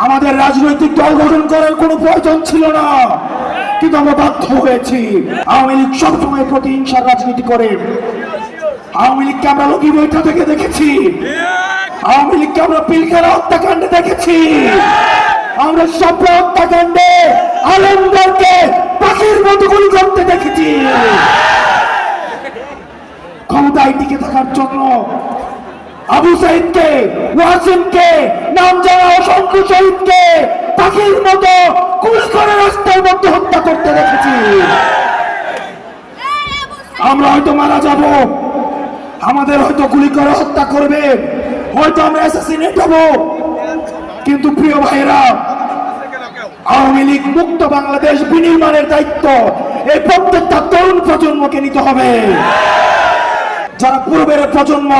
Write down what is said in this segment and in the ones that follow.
আমাদের রাজনৈতিক দল গঠন করার কোনো প্রয়োজন ছিল না, কিন্তু আমরা বাধ্য হয়েছি। আওয়ামী লীগ সবসময় প্রতিহিংসার রাজনীতি করে। আওয়ামী লীগকে আমরা লগি বৈঠা থেকে দেখেছি, আওয়ামী লীগকে আমরা পিলখানা হত্যাকাণ্ডে দেখেছি, আমরা সব হত্যাকাণ্ডে আলমদারকে পাখির মতো গুলি করতে দেখেছি। ক্ষমতায় টিকে থাকার জন্য আবু সাইদকে, ওয়াসিমকে, নাম জানা অসংখ্য শহীদকে পাখির মতো গুলি করে রাস্তার মধ্যে হত্যা করতে দেখেছি। আমরা হয়তো মারা যাব, আমাদের হয়তো গুলি করে হত্যা করবে, হয়তো আমরা অ্যাসাসিনেট হব, কিন্তু প্রিয় ভাইরা, আওয়ামী লীগ মুক্ত বাংলাদেশ বিনির্মাণের দায়িত্ব এই প্রত্যেকটা তরুণ প্রজন্মকে নিতে হবে। যারা পূর্বের প্রজন্ম,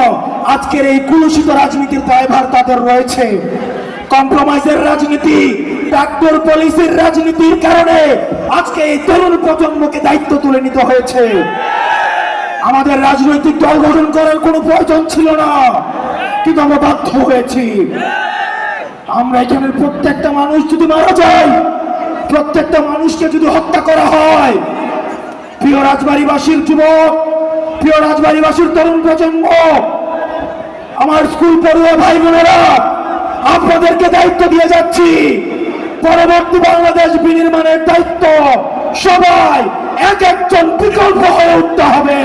আজকের এই কুলুষিত রাজনীতির দায়ভার তাদের রয়েছে। কম্প্রোমাইজের রাজনীতি, ডাক্তার পুলিশের রাজনীতির কারণে আজকে এই তরুণ প্রজন্মকে দায়িত্ব তুলে নিতে হয়েছে। আমাদের রাজনৈতিক দল গঠন করার কোনো প্রয়োজন ছিল না, কিন্তু আমরা বাধ্য হয়েছি। আমরা এখানের প্রত্যেকটা মানুষ যদি মারা যায়, প্রত্যেকটা মানুষকে যদি হত্যা করা হয়, প্রিয় রাজবাড়ীবাসীর যুবক, প্রিয় রাজবাড়ীবাসীর তরুণ প্রজন্ম, আমার স্কুল পড়ুয়া ভাই বোনেরা, আপনাদেরকে দায়িত্ব দিয়ে যাচ্ছি। পরবর্তী বাংলাদেশ বিনির্মাণের দায়িত্ব সবাই এক একজন বিকল্প হয়ে উঠতে হবে।